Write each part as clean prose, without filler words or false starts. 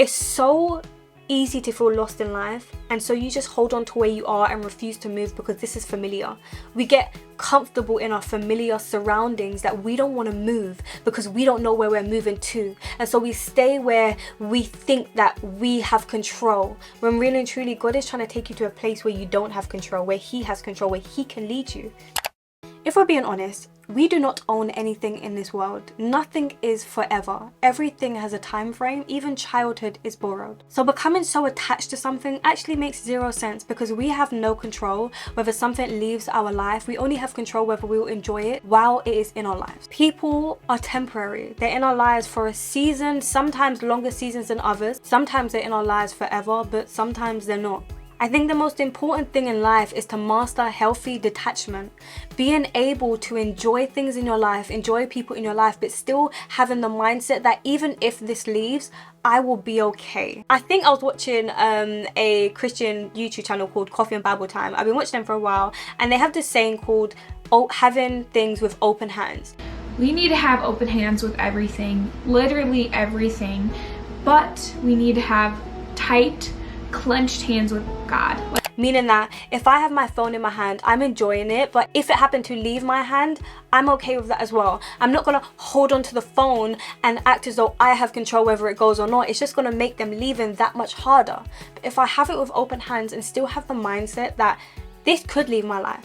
It's so easy to feel lost in life, and so you just hold on to where you are and refuse to move because this is familiar. We get comfortable in our familiar surroundings that we don't want to move because we don't know where we're moving to, and so we stay where we think that we have control, when really and truly God is trying to take you to a place where you don't have control, where He has control, where He can lead you. If we're being honest, we do not own anything in this world. Nothing is forever. Everything has a time frame. Even childhood is borrowed. So becoming so attached to something actually makes zero sense, because we have no control whether something leaves our life. We only have control whether we will enjoy it while it is in our lives. People are temporary. They're in our lives for a season, sometimes longer seasons than others. Sometimes they're in our lives forever, but sometimes they're not. I think the most important thing in life is to master healthy detachment. Being able to enjoy things in your life, enjoy people in your life, but still having the mindset that even if this leaves, I will be okay. I think I was watching a Christian YouTube channel called Coffee and Bible Time. I've been watching them for a while, and they have this saying called having things with open hands. We need to have open hands with everything, literally everything, but we need to have tight, clenched hands with God. Meaning that if I have my phone in my hand, I'm enjoying it, but if it happened to leave my hand, I'm okay with that as well. I'm not gonna hold on to the phone and act as though I have control whether it goes or not. It's just gonna make them leaving that much harder. But if I have it with open hands and still have the mindset that this could leave my life,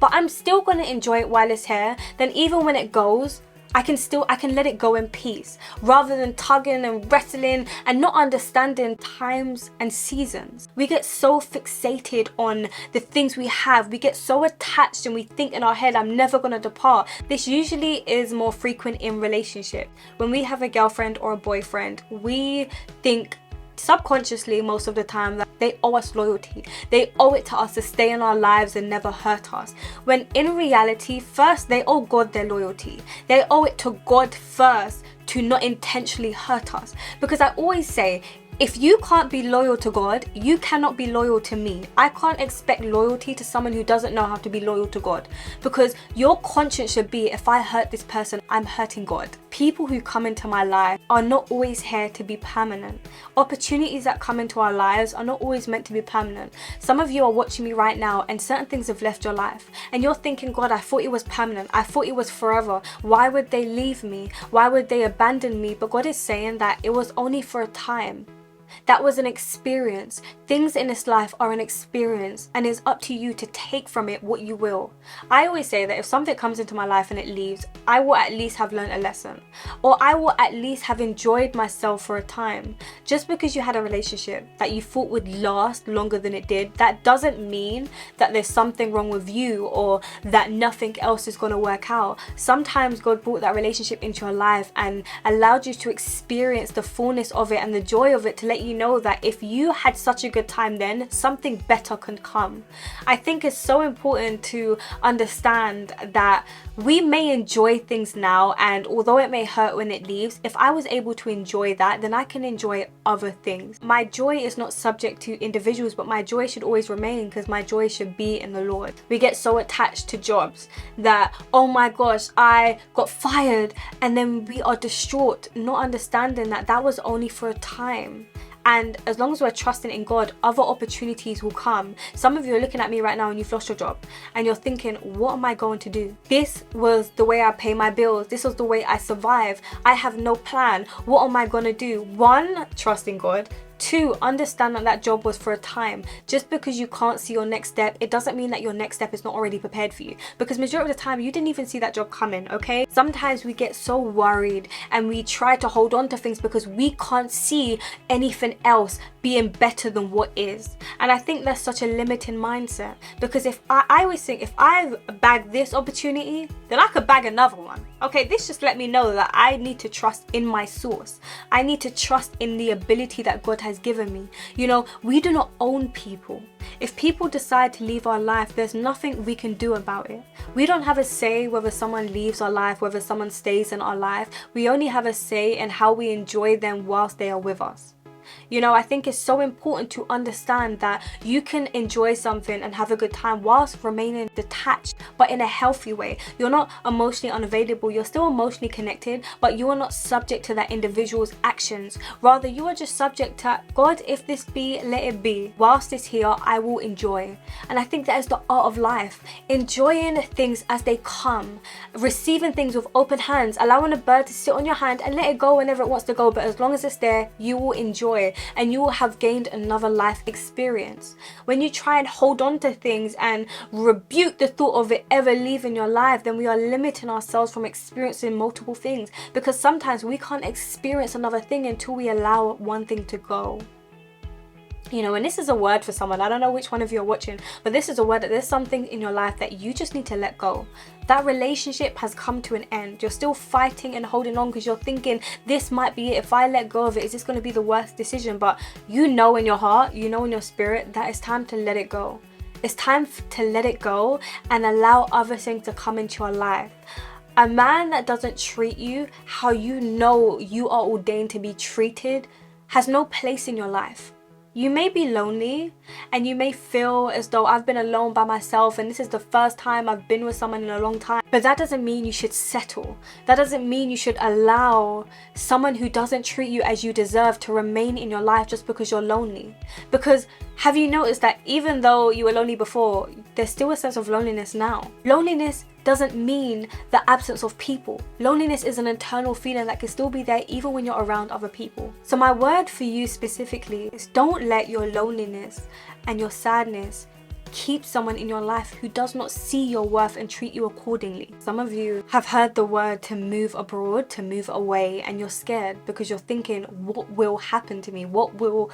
but I'm still gonna enjoy it while it's here, then even when it goes, I can let it go in peace, rather than tugging and wrestling and not understanding times and seasons. We get so fixated on the things we have. We get so attached and we think in our head, I'm never gonna depart. This usually is more frequent in relationship. When we have a girlfriend or a boyfriend, we think subconsciously most of the time that they owe us loyalty. They owe it to us to stay in our lives and never hurt us. When in reality, first they owe God their loyalty. They owe it to God first to not intentionally hurt us. Because I always say, if you can't be loyal to God, you cannot be loyal to me. I can't expect loyalty to someone who doesn't know how to be loyal to God. Because your conscience should be, if I hurt this person, I'm hurting God. People who come into my life are not always here to be permanent. Opportunities that come into our lives are not always meant to be permanent. Some of you are watching me right now and certain things have left your life. And you're thinking, God, I thought it was permanent. I thought it was forever. Why would they leave me? Why would they abandon me? But God is saying that it was only for a time. That was an experience. Things in this life are an experience, and it's up to you to take from it what you will. I always say that if something comes into my life and it leaves, I will at least have learned a lesson, or I will at least have enjoyed myself for a time. Just because you had a relationship that you thought would last longer than it did, that doesn't mean that there's something wrong with you or that nothing else is going to work out. Sometimes God brought that relationship into your life and allowed you to experience the fullness of it and the joy of it, to let you know that if you had such a good time then, something better can come. I think it's so important to understand that we may enjoy things now, and although it may hurt when it leaves, if I was able to enjoy that, then I can enjoy other things. My joy is not subject to individuals, but my joy should always remain, because my joy should be in the Lord. We get so attached to jobs that, oh my gosh, I got fired, and then we are distraught, not understanding that that was only for a time. And as long as we're trusting in God, other opportunities will come. Some of you are looking at me right now and you've lost your job and you're thinking, what am I going to do? This was the way I pay my bills. This was the way I survive. I have no plan. What am I going to do? One, trust in God. Two, understand that that job was for a time. Just because you can't see your next step, it doesn't mean that your next step is not already prepared for you. Because majority of the time, you didn't even see that job coming, okay? Sometimes we get so worried and we try to hold on to things because we can't see anything else being better than what is. And I think that's such a limiting mindset. Because if I always think, if I bag this opportunity, then I could bag another one. Okay, this just let me know that I need to trust in my source. I need to trust in the ability that God has given me. You know, we do not own people. If people decide to leave our life, there's nothing we can do about it. We don't have a say whether someone leaves our life, whether someone stays in our life. We only have a say in how we enjoy them whilst they are with us. You know, I think it's so important to understand that you can enjoy something and have a good time whilst remaining detached, but in a healthy way. You're not emotionally unavailable, you're still emotionally connected, but you are not subject to that individual's actions. Rather, you are just subject to, God, if this be, let it be. Whilst it's here, I will enjoy. And I think that is the art of life. Enjoying things as they come, receiving things with open hands, allowing a bird to sit on your hand and let it go whenever it wants to go, but as long as it's there, you will enjoy it and you will have gained another life experience. When you try and hold on to things and rebuke the thought of it ever leaving your life, then we are limiting ourselves from experiencing multiple things, because sometimes we can't experience another thing until we allow one thing to go. You know, and this is a word for someone. I don't know which one of you are watching, but this is a word that there's something in your life that you just need to let go. That relationship has come to an end. You're still fighting and holding on because you're thinking, this might be it. If I let go of it, is this going to be the worst decision? But you know in your heart, you know in your spirit, that it's time to let it go. It's time to let it go and allow other things to come into your life. A man that doesn't treat you how you know you are ordained to be treated has no place in your life. You may be lonely and you may feel as though I've been alone by myself and this is the first time I've been with someone in a long time. But that doesn't mean you should settle. That doesn't mean you should allow someone who doesn't treat you as you deserve to remain in your life just because you're lonely. Because have you noticed that even though you were lonely before, there's still a sense of loneliness now? Loneliness doesn't mean the absence of people. Loneliness is an internal feeling that can still be there even when you're around other people. So my word for you specifically is, don't let your loneliness and your sadness keep someone in your life who does not see your worth and treat you accordingly. Some of you have heard the word to move abroad, to move away, and you're scared because you're thinking, what will happen to me? What will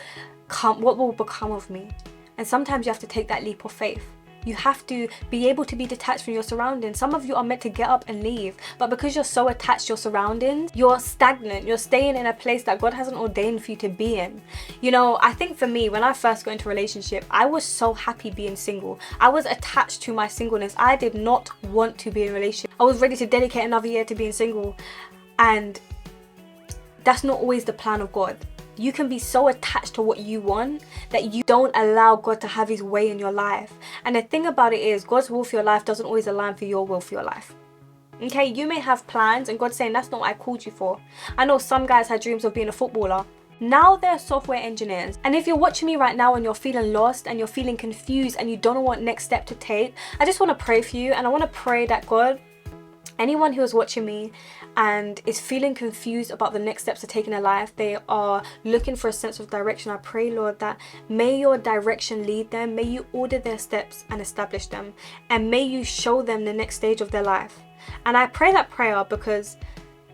become of me? And sometimes you have to take that leap of faith. You have to be able to be detached from your surroundings. Some of you are meant to get up and leave, but because you're so attached to your surroundings, you're stagnant. You're staying in a place that God hasn't ordained for you to be in. You know, I think for me, when I first got into a relationship, I was so happy being single. I was attached to my singleness. I did not want to be in a relationship. I was ready to dedicate another year to being single. And that's not always the plan of God. You can be so attached to what you want that you don't allow God to have his way in your life. And the thing about it is, God's will for your life doesn't always align for your will for your life. Okay, you may have plans and God's saying that's not what I called you for. I know some guys had dreams of being a footballer. Now they're software engineers. And if you're watching me right now and you're feeling lost and you're feeling confused and you don't know what next step to take, I just want to pray for you. And I want to pray that God, anyone who is watching me and is feeling confused about the next steps to take in their life, they are looking for a sense of direction, I pray, Lord, that may your direction lead them, may you order their steps and establish them, and may you show them the next stage of their life. And I pray that prayer because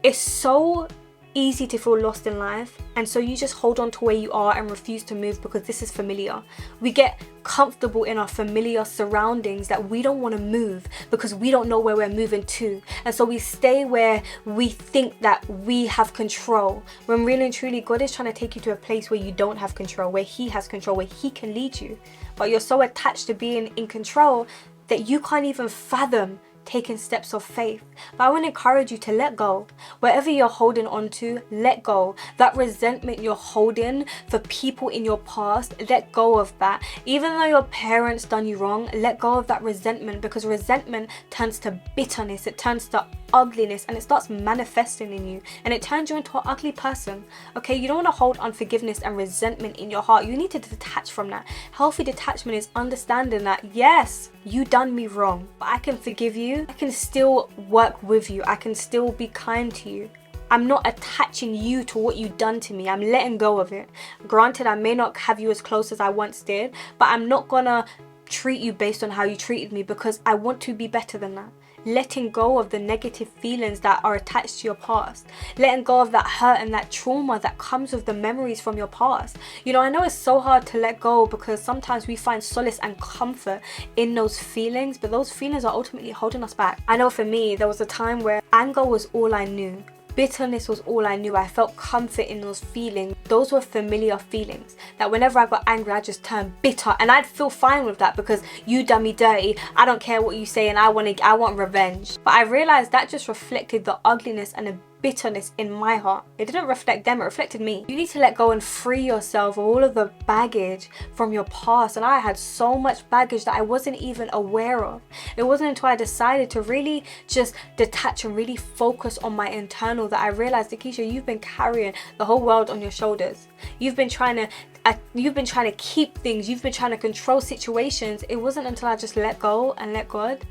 it's so easy to feel lost in life, and so you just hold on to where you are and refuse to move because this is familiar. We get comfortable in our familiar surroundings that we don't want to move because we don't know where we're moving to, and so we stay where we think that we have control, when really and truly God is trying to take you to a place where you don't have control, where he has control, where he can lead you. But you're so attached to being in control that you can't even fathom taking steps of faith. But I want to encourage you to let go. Wherever you're holding on to, let go. That resentment you're holding for people in your past, let go of that. Even though your parents done you wrong, let go of that resentment, because resentment turns to bitterness, it turns to ugliness, and it starts manifesting in you, and it turns you into an ugly person. Okay, you don't want to hold unforgiveness and resentment in your heart. You need to detach from that. Healthy detachment is understanding that, yes, you done me wrong, but I can forgive you. I can still work with you. I can still be kind to you. I'm not attaching you to what you've done to me. I'm letting go of it. Granted, I may not have you as close as I once did, but I'm not gonna treat you based on how you treated me, because I want to be better than that. Letting go of the negative feelings that are attached to your past, letting go of that hurt and that trauma that comes with the memories from your past. You know, I know it's so hard to let go because sometimes we find solace and comfort in those feelings, but those feelings are ultimately holding us back. I know for me, there was a time where anger was all I knew. Bitterness was all I knew. I felt comfort in those feelings. Those were familiar feelings that whenever I got angry, I just turned bitter, and I'd feel fine with that because you done me dirty. I don't care what you say, and I want revenge. But I realized that just reflected the ugliness and the bitterness in my heart. It didn't reflect them, it reflected me. You need to let go and free yourself of all of the baggage from your past. And I had so much baggage that I wasn't even aware of. It wasn't until I decided to really just detach and really focus on my internal that I realized, Lakeishaa, you've been carrying the whole world on your shoulders. You've been trying to keep things. You've been trying to control situations. It wasn't until I just let go and let God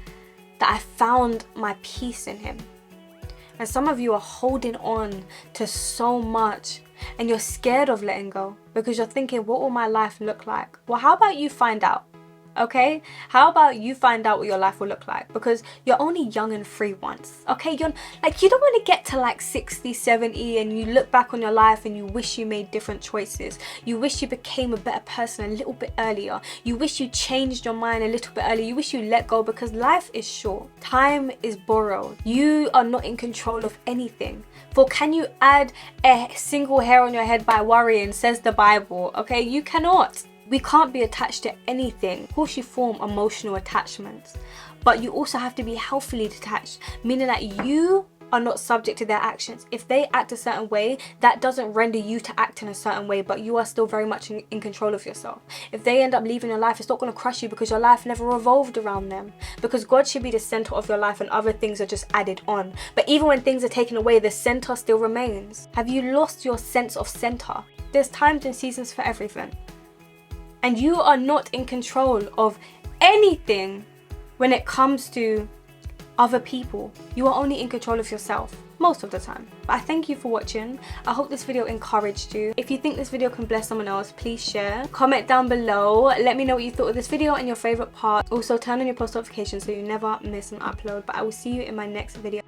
that I found my peace in him. And some of you are holding on to so much and you're scared of letting go because you're thinking, what will my life look like? Well, how about you find out? Okay, how about you find out what your life will look like, because you're only young and free once. Okay, you don't want to get to like 60, 70 and you look back on your life and you wish you made different choices. You wish you became a better person a little bit earlier. You wish you changed your mind a little bit earlier. You wish you let go, because life is short. Time is borrowed. You are not in control of anything. For can you add a single hair on your head by worrying, says the Bible? Okay, you cannot. We can't be attached to anything. Of course, you form emotional attachments, but you also have to be healthily detached, meaning that you are not subject to their actions. If they act a certain way, that doesn't render you to act in a certain way, but you are still very much in control of yourself. If they end up leaving your life, it's not going to crush you, because your life never revolved around them. Because God should be the center of your life and other things are just added on. But even when things are taken away, the center still remains. Have you lost your sense of center? There's times and seasons for everything. And you are not in control of anything when it comes to other people. You are only in control of yourself most of the time. But I thank you for watching. I hope this video encouraged you. If you think this video can bless someone else, please share. Comment down below. Let me know what you thought of this video and your favorite part. Also, turn on your post notifications so you never miss an upload. But I will see you in my next video.